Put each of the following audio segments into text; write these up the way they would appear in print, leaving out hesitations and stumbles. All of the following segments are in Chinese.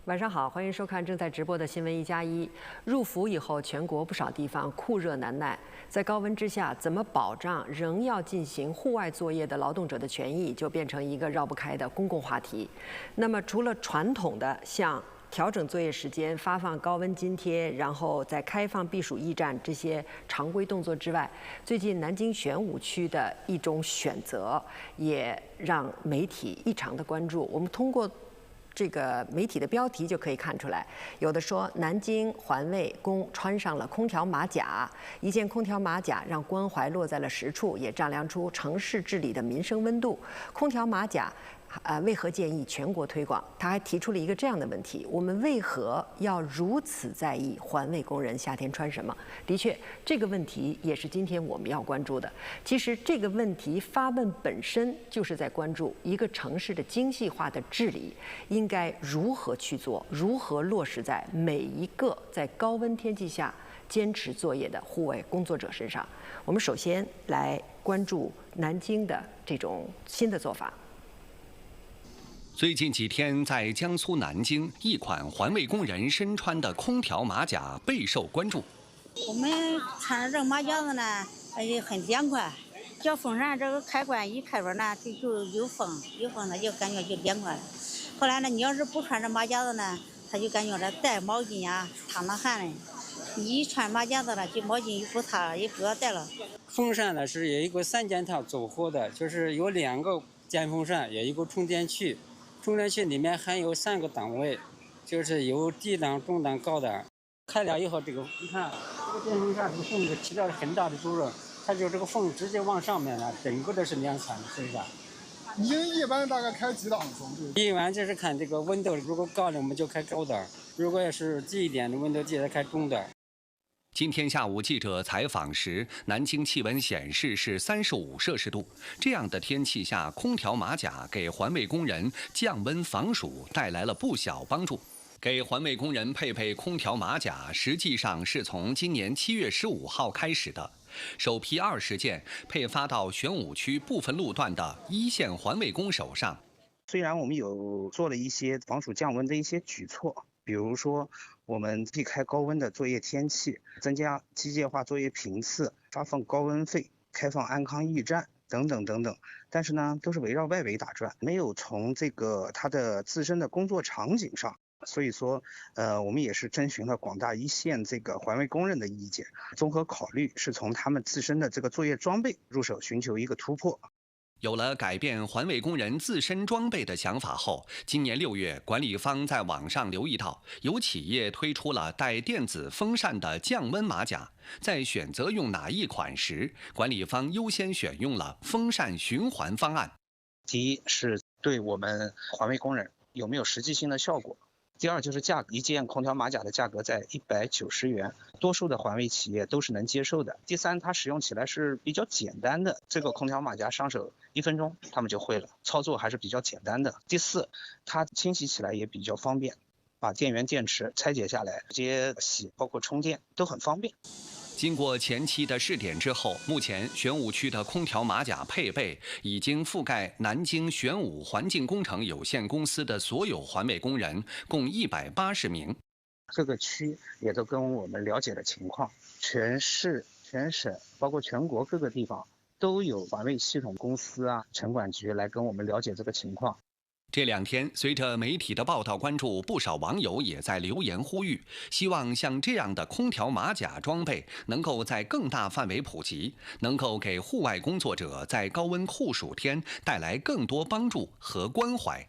晚上好，欢迎收看正在直播的新闻1+1。入伏以后，全国不少地方酷热难耐，在高温之下，怎么保障仍要进行户外作业的劳动者的权益，就变成一个绕不开的公共话题。那么，除了传统的像调整作业时间、发放高温津贴，然后再开放避暑驿站这些常规动作之外，最近南京玄武区的一种选择也让媒体异常的关注。我们通过这个媒体的标题就可以看出来，有的说南京环卫工穿上了空调马甲，一件空调马甲让关怀落在了实处，也丈量出城市治理的民生温度。空调马甲为何建议全国推广？他还提出了一个这样的问题：我们为何要如此在意环卫工人夏天穿什么？的确，这个问题也是今天我们要关注的。其实，这个问题发问本身就是在关注一个城市的精细化的治理应该如何去做，如何落实在每一个在高温天气下坚持作业的户外工作者身上。我们首先来关注南京的这种新的做法。最近几天，在江苏南京，一款环卫工人身穿的空调马甲备受关注。我们穿着这个马甲子呢，也很凉快。叫风扇这个开关一开关呢，就有风，有风呢就感觉就凉快了。后来呢，你要是不穿这马甲子呢，他就感觉这带毛巾呀，淌淌汗嘞。你一穿马甲子了，就毛巾不擦也不要带了。风扇呢是有一个3件套组合的，就是有2个电风扇，有一个充电器。充电器里面含有3个档位，就是有低档、中档、高档。开了以后，你看这个电风扇这个风就起到了很大的作用，它就这个风直接往上面了，整个都是凉散的，是不是？您一般大概开几档风？一般就是看这个温度，如果高的我们就开高档，如果要是低一点的温度，记得开中档。今天下午，记者采访时，南京气温显示是35摄氏度。这样的天气下，空调马甲给环卫工人降温防暑带来了不小帮助。给环卫工人配备空调马甲，实际上是从今年7月15号开始的。首批20件配发到玄武区部分路段的一线环卫工手上。虽然我们有做了一些防暑降温的一些举措，比如说我们避开高温的作业天气，增加机械化作业频次，发放高温费，开放安康驿站等等等等，但是呢，都是围绕外围打转，没有从这个它的自身的工作场景上。所以说，我们也是征询了广大一线这个环卫工人的意见，综合考虑是从他们自身的这个作业装备入手，寻求一个突破。有了改变环卫工人自身装备的想法后，今年6月，管理方在网上留意到，有企业推出了带电子风扇的降温马甲。在选择用哪一款时，管理方优先选用了风扇循环方案。第一是对我们环卫工人有没有实际性的效果。第二就是价格，一件空调马甲的价格在190元，多数的环卫企业都是能接受的。第三，它使用起来是比较简单的，这个空调马甲上手1分钟他们就会了，操作还是比较简单的。第四，它清洗起来也比较方便，把电源电池拆解下来直接洗，包括充电都很方便。经过前期的试点之后，目前玄武区的空调马甲配备已经覆盖南京玄武环境工程有限公司的所有环卫工人，共180名。各个区也都跟我们了解的情况，全市、全省，包括全国各个地方都有环卫系统公司啊、城管局来跟我们了解这个情况。这2天，随着媒体的报道关注，不少网友也在留言呼吁，希望像这样的空调马甲装备能够在更大范围普及，能够给户外工作者在高温酷暑天带来更多帮助和关怀。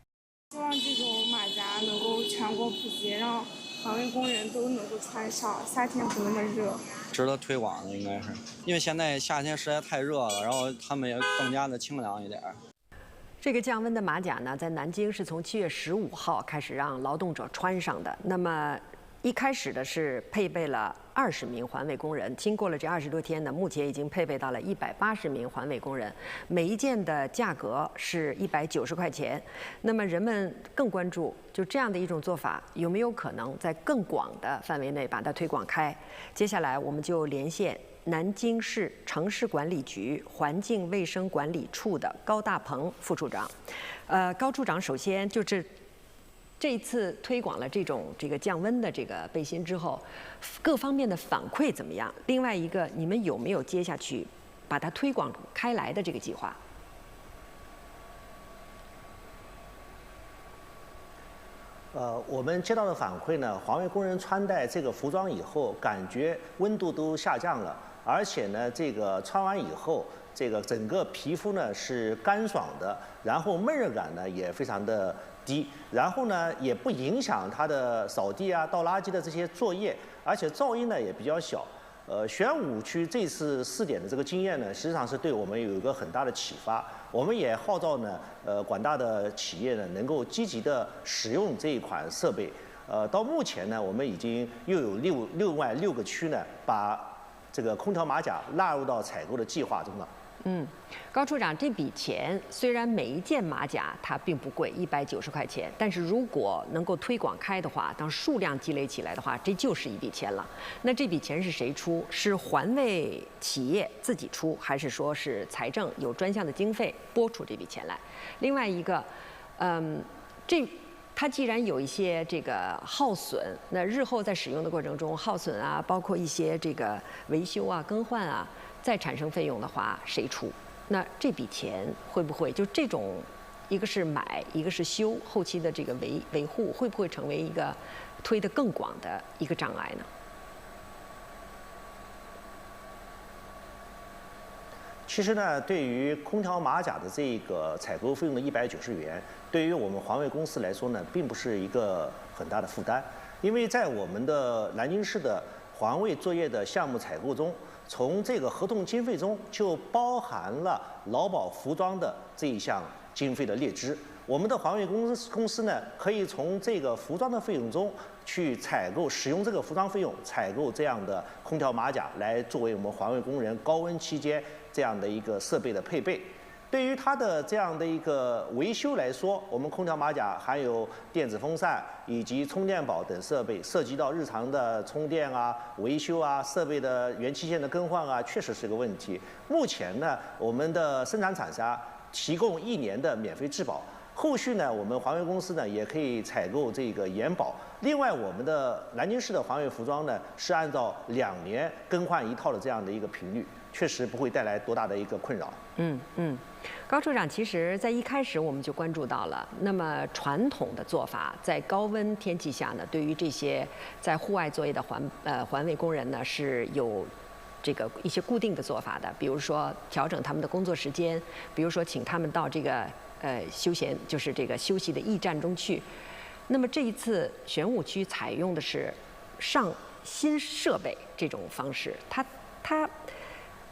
希望这种马甲能够全国普及，让环卫工人都能够穿上，夏天不那么热。值得推广的应该是，因为现在夏天实在太热了，然后他们也更加的清凉一点。这个降温的马甲呢，在南京是从7月15号开始让劳动者穿上的。那么，一开始的是配备了20名环卫工人，经过了这20多天呢，目前已经配备到了180名环卫工人，每一件的价格是190块钱。那么人们更关注，就这样的一种做法有没有可能在更广的范围内把它推广开？接下来我们就连线南京市城市管理局环境卫生管理处的高大鹏副处长。高处长，首先就是这一次推广了这个降温的这个背心之后，各方面的反馈怎么样？另外一个，你们有没有接下去把它推广开来的这个计划？我们接到的反馈呢，环卫工人穿戴这个服装以后，感觉温度都下降了，而且呢，这个穿完以后，这个整个皮肤呢是干爽的，然后闷热感呢也非常的低，然后呢也不影响它的扫地啊、倒垃圾的这些作业，而且噪音呢也比较小。玄武区这次试点的这个经验呢，实际上是对我们有一个很大的启发。我们也号召呢，广大的企业呢，能够积极的使用这一款设备。到目前呢，我们已经又有另外6个区呢，把这个空调马甲纳入到采购的计划中了。高处长，这笔钱虽然每一件马甲它并不贵，190块钱，但是如果能够推广开的话，当数量积累起来的话，这就是一笔钱了。那这笔钱是谁出？是环卫企业自己出，还是说是财政有专项的经费拨出这笔钱来？另外一个，它既然有一些这个耗损，那日后在使用的过程中耗损啊，包括一些这个维修啊、更换啊，再产生费用的话，谁出？那这笔钱会不会就这种，一个是买，一个是修，后期的这个维护，会不会成为一个推得更广的一个障碍呢？其实呢，对于空调马甲的这个采购费用的190元，对于我们环卫公司来说呢，并不是一个很大的负担，因为在我们的南京市的环卫作业的项目采购中，从这个合同经费中就包含了劳保服装的这一项经费的列支。我们的环卫公司呢，可以从这个服装的费用中去使用这个服装费用采购这样的空调马甲，来作为我们环卫工人高温期间这样的一个设备的配备。对于它的这样的一个维修来说，我们空调马甲含有电子风扇以及充电宝等设备，涉及到日常的充电啊、维修啊、设备的原器件的更换啊，确实是个问题。目前呢，我们的生产厂商提供1年的免费质保，后续呢，我们环卫公司呢也可以采购这个延保。另外，我们的南京市的环卫服装呢是按照2年更换1套的这样的一个频率，确实不会带来多大的一个困扰。高处长，其实在一开始我们就关注到了，那么传统的做法，在高温天气下呢，对于这些在户外作业的环卫工人呢，是有这个一些固定的做法的，比如说调整他们的工作时间，比如说请他们到这个休闲，就是这个休息的驿站中去。那么这一次玄武区采用的是上新设备这种方式，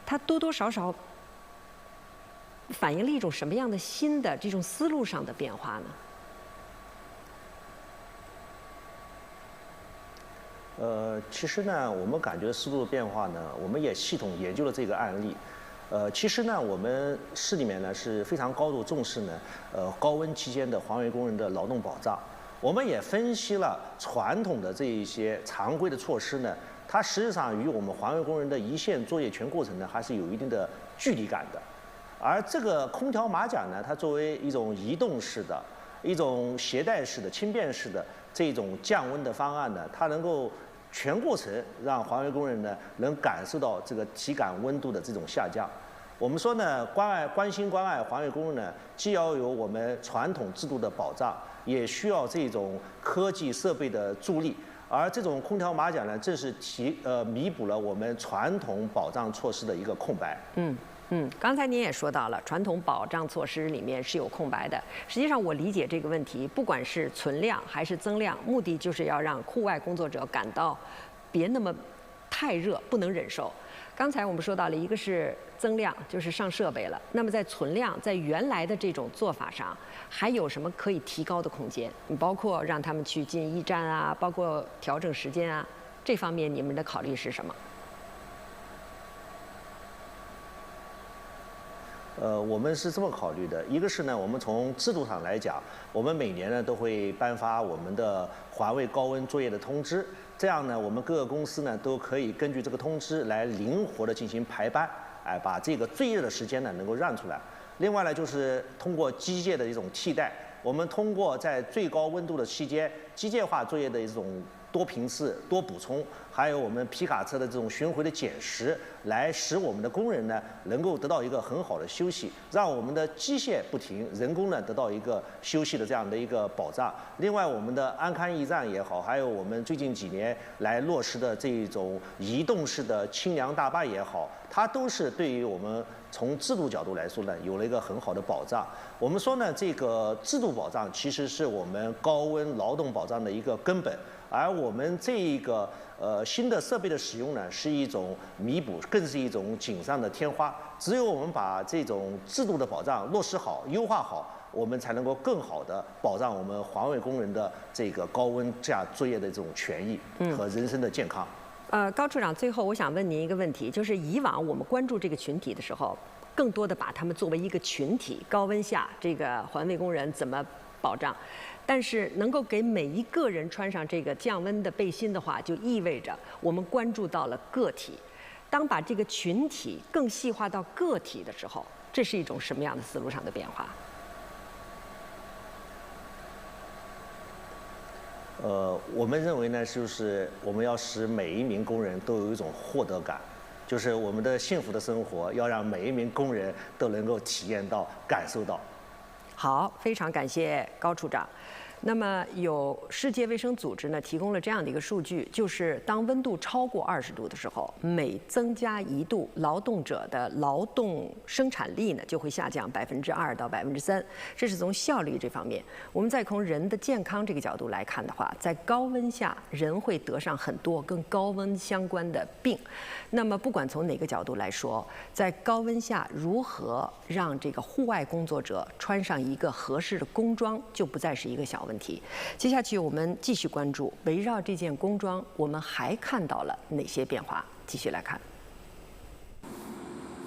它多多少少反映了一种什么样的新的这种思路上的变化呢？其实呢，我们感觉思路的变化呢，我们也系统研究了这个案例。其实呢，我们市里面呢是非常高度重视呢，高温期间的环卫工人的劳动保障。我们也分析了传统的这一些常规的措施呢，它实际上与我们环卫工人的一线作业全过程呢，还是有一定的距离感的。而这个空调马甲呢，它作为一种移动式的、一种携带式的、轻便式的这种降温的方案呢，它能够全过程让环卫工人呢能感受到这个体感温度的这种下降。我们说呢，关心关爱环卫工人呢，既要有我们传统制度的保障，也需要这种科技设备的助力。而这种空调马甲呢，正是弥补了我们传统保障措施的一个空白。刚才您也说到了，传统保障措施里面是有空白的。实际上，我理解这个问题，不管是存量还是增量，目的就是要让户外工作者感到别那么太热，不能忍受。刚才我们说到了，一个是增量，就是上设备了。那么在存量，在原来的这种做法上，还有什么可以提高的空间？包括让他们去进驿站啊，包括调整时间啊，这方面你们的考虑是什么？我们是这么考虑的，一个是呢，我们从制度上来讲，我们每年呢都会颁发我们的环卫高温作业的通知，这样呢，我们各个公司呢都可以根据这个通知来灵活的进行排班，把这个最热的时间呢能够让出来。另外呢，就是通过机械的一种替代，我们通过在最高温度的期间，机械化作业的一种多频次、多补充，还有我们皮卡车的这种巡回的捡拾，来使我们的工人呢能够得到一个很好的休息，让我们的机械不停，人工呢得到一个休息的这样的一个保障。另外，我们的安康驿站也好，还有我们最近几年来落实的这种移动式的清凉大巴也好，它都是对于我们从制度角度来说呢，有了一个很好的保障。我们说呢，这个制度保障其实是我们高温劳动保障的一个根本。而我们这一个新的设备的使用呢，是一种弥补，更是一种锦上的添花。只有我们把这种制度的保障落实好、优化好，我们才能够更好的保障我们环卫工人的这个高温下作业的这种权益和人身的健康。高处长，最后我想问您一个问题，就是以往我们关注这个群体的时候，更多的把他们作为一个群体，高温下这个环卫工人怎么保障？但是能够给每一个人穿上这个降温的背心的话，就意味着我们关注到了个体。当把这个群体更细化到个体的时候，这是一种什么样的思路上的变化？我们认为呢，就是我们要使每一名工人都有一种获得感，就是我们的幸福的生活要让每一名工人都能够体验到、感受到。好，非常感谢高处长。那么，有世界卫生组织呢提供了这样的一个数据，就是当温度超过20度的时候，每增加1度，劳动者的劳动生产力呢就会下降2%到3%。这是从效率这方面。我们再从人的健康这个角度来看的话，在高温下，人会得上很多跟高温相关的病。那么，不管从哪个角度来说，在高温下如何让这个户外工作者穿上一个合适的工装，就不再是一个小问题。接下去我们继续关注，围绕这件工装，我们还看到了哪些变化？继续来看。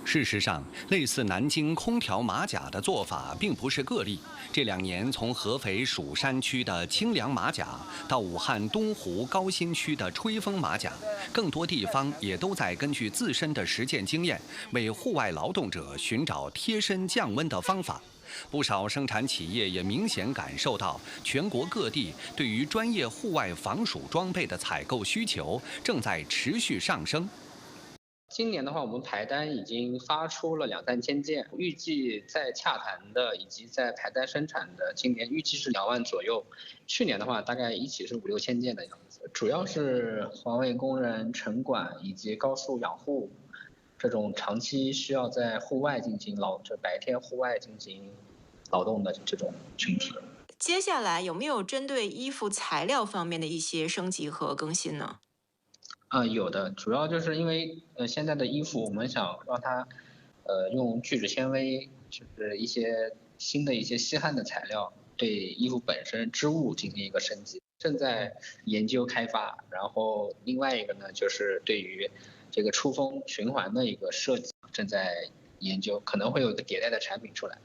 事实上，类似南京空调马甲的做法并不是个例。这2年，从合肥蜀山区的清凉马甲，到武汉东湖高新区的吹风马甲，更多地方也都在根据自身的实践经验，为户外劳动者寻找贴身降温的方法。不少生产企业也明显感受到，全国各地对于专业户外防暑装备的采购需求正在持续上升。今年的话，我们排单已经发出了2-3千件，预计在洽谈的以及在排单生产的，今年预计是2万左右。去年的话，大概一起是5-6千件的样子。主要是环卫工人、城管以及高速养护这种长期需要在户外进行白天户外进行劳动的这种群体。接下来有没有针对衣服材料方面的一些升级和更新呢？有的，主要就是因为现在的衣服我们想让它用聚酯纤维，就是一些新的一些吸汗的材料，对衣服本身织物进行一个升级，正在研究开发。然后另外一个呢，就是对于这个出风循环的一个设计正在研究，可能会有一个迭代的产品出来。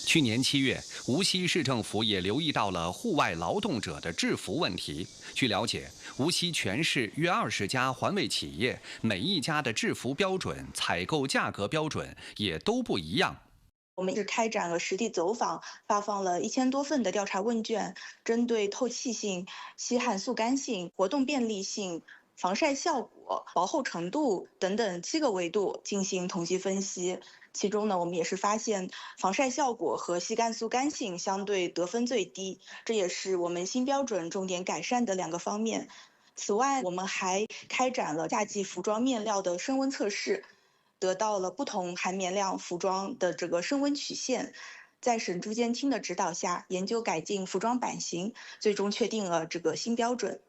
去年7月，无锡市政府也留意到了户外劳动者的制服问题。据了解，无锡全市约20家环卫企业，每一家的制服标准、采购价格标准也都不一样。我们是开展了实地走访，发放了1000多份的调查问卷，针对透气性、吸汗速干性、活动便利性、防晒效果、薄厚程度等等7个维度进行统计分析。其中呢，我们也是发现防晒效果和吸干速干性相对得分最低，这也是我们新标准重点改善的2个方面。此外，我们还开展了夏季服装面料的升温测试，得到了不同含棉量服装的这个升温曲线。在省住建厅的指导下，研究改进服装版型，最终确定了这个新标准。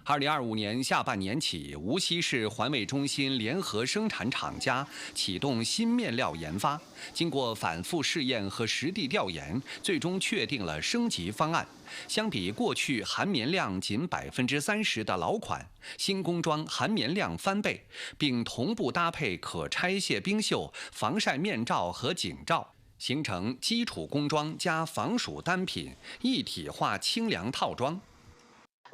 2025年下半年起，无锡市环卫中心联合生产厂家启动新面料研发。经过反复试验和实地调研，最终确定了升级方案。相比过去含棉量仅30%的老款，新工装含棉量翻倍，并同步搭配可拆卸冰袖、防晒面罩和颈罩，形成基础工装加防暑单品一体化清凉套装。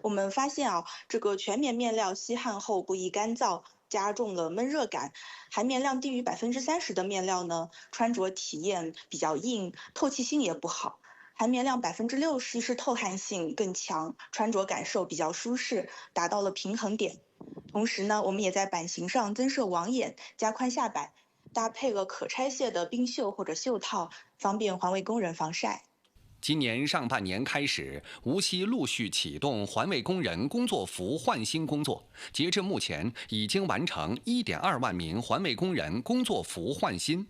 我们发现这个全棉面料吸汗后不易干燥，加重了闷热感。含棉量低于30%的面料呢，穿着体验比较硬，透气性也不好。含棉量60%，吸湿透汗性更强，穿着感受比较舒适，达到了平衡点。同时呢，我们也在版型上增设网眼，加宽下摆，搭配了可拆卸的冰袖或者袖套，方便环卫工人防晒。今年上半年开始，无锡陆续启动环卫工人工作服换新工作。截至目前，已经完成1.2万名环卫工人工作服换新。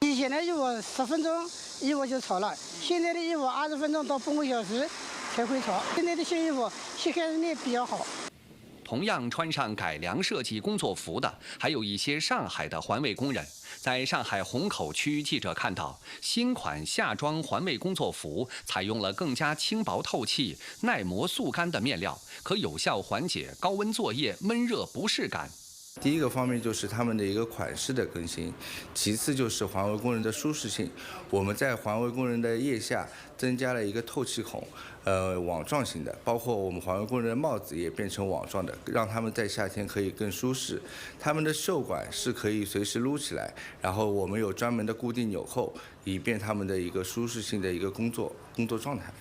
以前的衣服10分钟衣服就潮了，现在的衣服20分钟到半个小时才会潮。现在的新衣服吸汗力比较好。同样穿上改良设计工作服的，还有一些上海的环卫工人。在上海虹口区，记者看到新款夏装环卫工作服采用了更加轻薄透气、耐磨速干的面料，可有效缓解高温作业闷热不适感。第一个方面就是他们的一个款式的更新，其次就是环卫工人的舒适性。我们在环卫工人的腋下增加了一个透气孔，网状型的，包括我们环卫工人的帽子也变成网状的，让他们在夏天可以更舒适。他们的袖管是可以随时撸起来，然后我们有专门的固定纽扣，以便他们的一个舒适性的一个工作状态。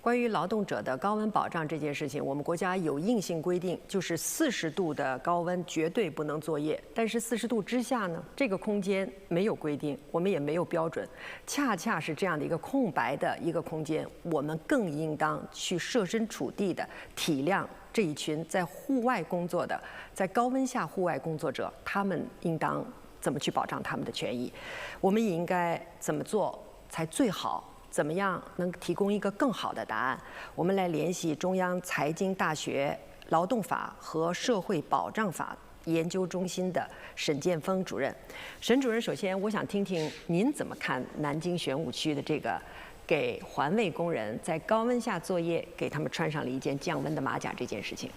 关于劳动者的高温保障这件事情，我们国家有硬性规定，就是40度的高温绝对不能作业。但是40度之下呢，这个空间没有规定，我们也没有标准。恰恰是这样的一个空白的一个空间，我们更应当去设身处地的体谅这一群在户外工作的，在高温下户外工作者，他们应当怎么去保障他们的权益？我们也应该怎么做才最好？怎么样能提供一个更好的答案？我们来联系中央财经大学劳动法和社会保障法研究中心的沈建峰主任。沈主任，首先我想听听您怎么看南京玄武区的这个给环卫工人在高温下作业，给他们穿上了一件降温的马甲这件事情。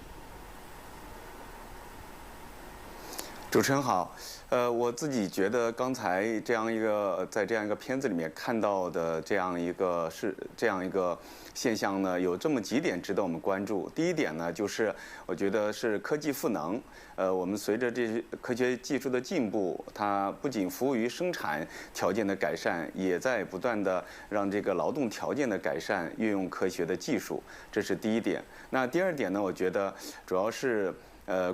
主持人好，我自己觉得刚才在这样一个片子里面看到的这样一个现象呢，有这么几点值得我们关注。第一点呢，就是我觉得是科技赋能。我们随着这些科学技术的进步，它不仅服务于生产条件的改善，也在不断的让这个劳动条件的改善运用科学的技术，这是第一点。那第二点呢，我觉得主要是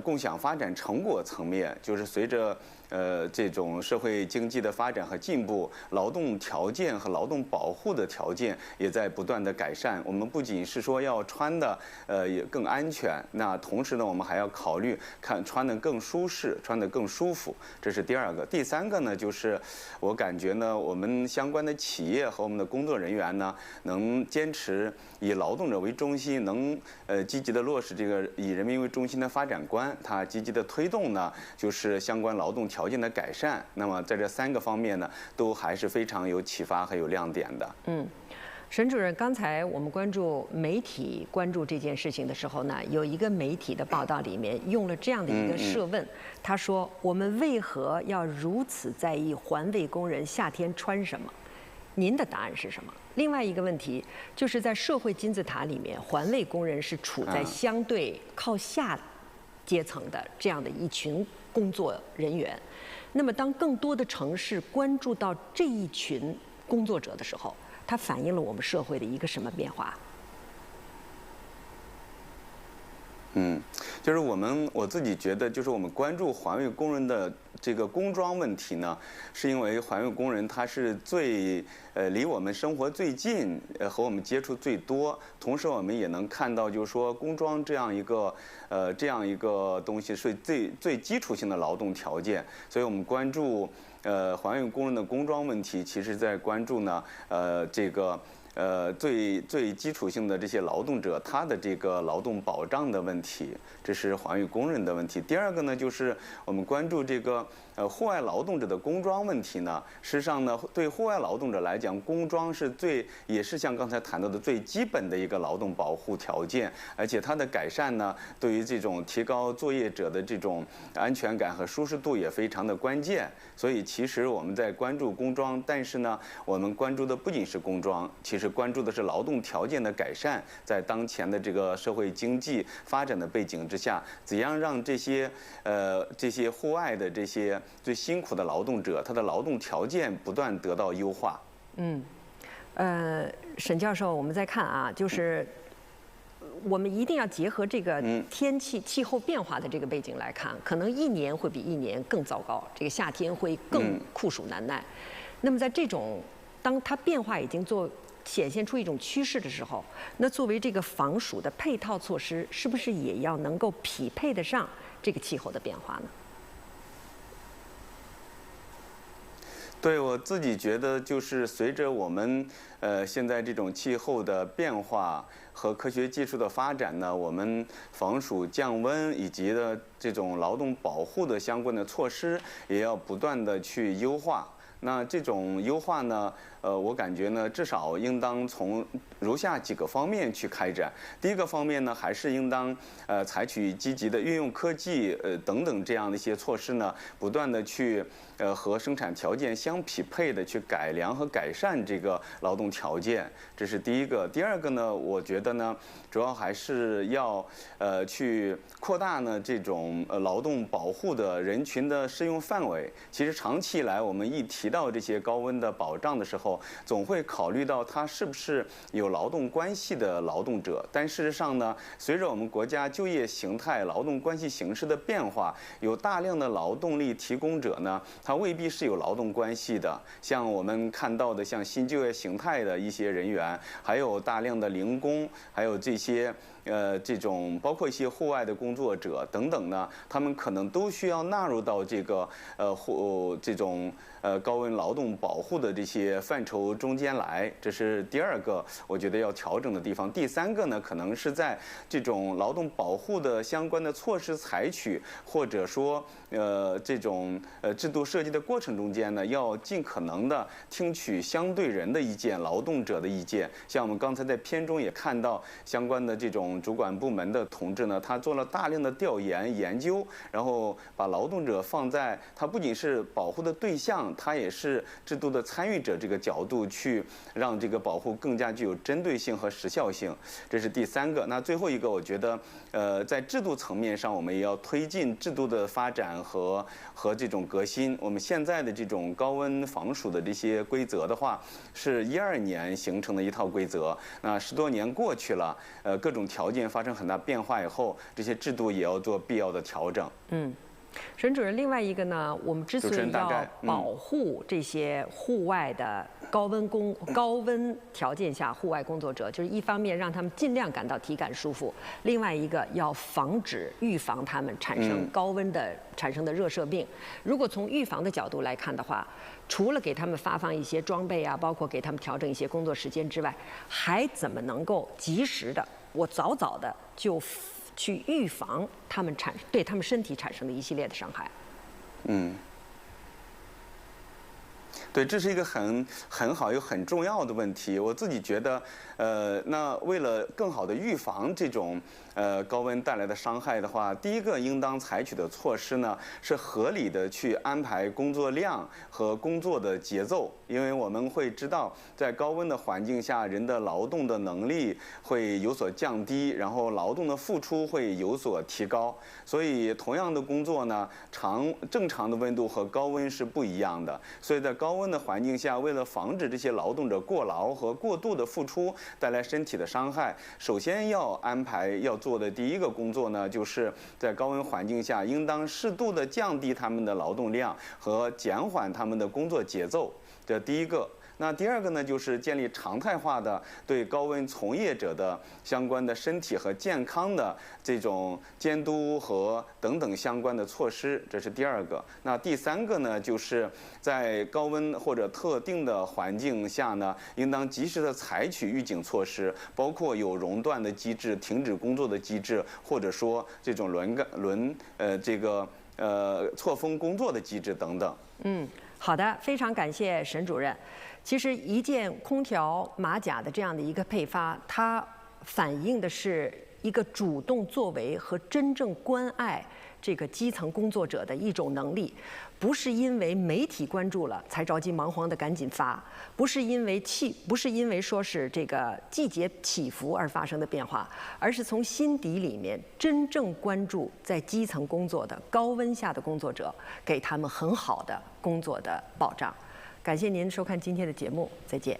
共享发展成果层面，就是随着这种社会经济的发展和进步，劳动条件和劳动保护的条件也在不断的改善。我们不仅是说要穿的也更安全，那同时呢，我们还要考虑看穿的更舒适，穿的更舒服，这是第二个。第三个呢，就是我感觉呢，我们相关的企业和我们的工作人员呢，能坚持以劳动者为中心，能积极的落实这个以人民为中心的发展观，它积极的推动呢，就是相关劳动条件的改善。那么在这3个方面呢，都还是非常有启发和有亮点的。沈主任，刚才我们媒体关注这件事情的时候呢，有一个媒体的报道里面用了这样的一个设问，他说：“我们为何要如此在意环卫工人夏天穿什么？”您的答案是什么？另外一个问题就是在社会金字塔里面，环卫工人是处在相对靠下阶层的这样的一群工作人员。那么，当更多的城市关注到这一群工作者的时候，它反映了我们社会的一个什么变化？就是我自己觉得，就是我们关注环卫工人的这个工装问题呢，是因为环卫工人他是最离我们生活最近，和我们接触最多。同时，我们也能看到，就是说工装这样一个东西是最基础性的劳动条件，所以我们关注环卫工人的工装问题，其实在关注呢最基础性的这些劳动者，他的这个劳动保障的问题，这是环卫工人的问题。第二个呢，就是我们关注这个户外劳动者的工装问题呢。事实上呢，对户外劳动者来讲，工装也是像刚才谈到的最基本的一个劳动保护条件，而且它的改善呢，对于这种提高作业者的这种安全感和舒适度也非常的关键。所以其实我们在关注工装，但是呢，我们关注的不仅是工装，其实关注的是劳动条件的改善。在当前的这个社会经济发展的背景之下，怎样让这些户外的这些最辛苦的劳动者，他的劳动条件不断得到优化。沈教授，我们再看啊，就是我们一定要结合这个天气、气候变化的这个背景来看，可能一年会比一年更糟糕，这个夏天会更酷暑难耐。那么在这种当它变化已经显现出一种趋势的时候，那作为这个防暑的配套措施，是不是也要能够匹配得上这个气候的变化呢？对，我自己觉得就是随着我们现在这种气候的变化和科学技术的发展呢，我们防暑降温以及的这种劳动保护的相关的措施也要不断的去优化。那这种优化呢，我感觉呢，至少应当从如下几个方面去开展。第一个方面呢，还是应当采取积极的运用科技等等这样的一些措施呢，不断的去和生产条件相匹配的去改良和改善这个劳动条件，这是第一个。第二个呢，我觉得呢，主要还是要去扩大呢这种劳动保护的人群的适用范围。其实长期以来，我们一提到这些高温的保障的时候，总会考虑到他是不是有劳动关系的劳动者。但事实上呢，随着我们国家就业形态、劳动关系形势的变化，有大量的劳动力提供者呢，他未必是有劳动关系的。像我们看到的，像新就业形态的一些人员，还有大量的零工，还有这些这种包括一些户外的工作者等等呢，他们可能都需要纳入到这个这种高温劳动保护的这些范畴中间来。这是第二个我觉得要调整的地方。第三个呢，可能是在这种劳动保护的相关的措施采取，或者说这种制度设计的过程中间呢，要尽可能的听取相对人的意见、劳动者的意见。像我们刚才在片中也看到相关的这种主管部门的同志呢，他做了大量的调研研究，然后把劳动者放在他不仅是保护的对象，他也是制度的参与者这个角度去让这个保护更加具有针对性和时效性。这是第三个。那最后一个，我觉得在制度层面上，我们也要推进制度的发展和这种革新。我们现在的这种高温防暑的这些规则的话，是12年形成的一套规则。那10多年过去了，各种条件发生很大变化以后，这些制度也要做必要的调整。沈主任，另外一个呢，我们之所以要保护这些户外的高温条件下户外工作者，就是一方面让他们尽量感到体感舒服，另外一个要预防他们产生高温产生的热射病。如果从预防的角度来看的话，除了给他们发放一些装备啊，包括给他们调整一些工作时间之外，还怎么能够及时的，我早早的就去预防他们对他们身体产生的一系列的伤害？对，这是一个很好又很重要的问题。我自己觉得，那为了更好的预防这种高温带来的伤害的话，第一个应当采取的措施呢，是合理的去安排工作量和工作的节奏。因为我们会知道，在高温的环境下，人的劳动的能力会有所降低，然后劳动的付出会有所提高。所以，同样的工作呢，正常的温度和高温是不一样的。所以在高温的环境下，为了防止这些劳动者过劳和过度的付出带来身体的伤害，首先要做的第一个工作呢，就是在高温环境下，应当适度的降低他们的劳动量和减缓他们的工作节奏。这第一个。那第二个呢，就是建立常态化的对高温从业者的相关的身体和健康的这种监督和等等相关的措施，这是第二个。那第三个呢，就是在高温或者特定的环境下呢，应当及时的采取预警措施，包括有熔断的机制、停止工作的机制，或者说这种错峰工作的机制等等。好的，非常感谢沈主任。其实一件空调马甲的这样的一个配发，它反映的是一个主动作为和真正关爱这个基层工作者的一种能力，不是因为媒体关注了才着急忙慌的赶紧发，不是因为说是这个季节起伏而发生的变化，而是从心底里面真正关注在基层工作的高温下的工作者，给他们很好的工作的保障。感谢您收看今天的节目，再见。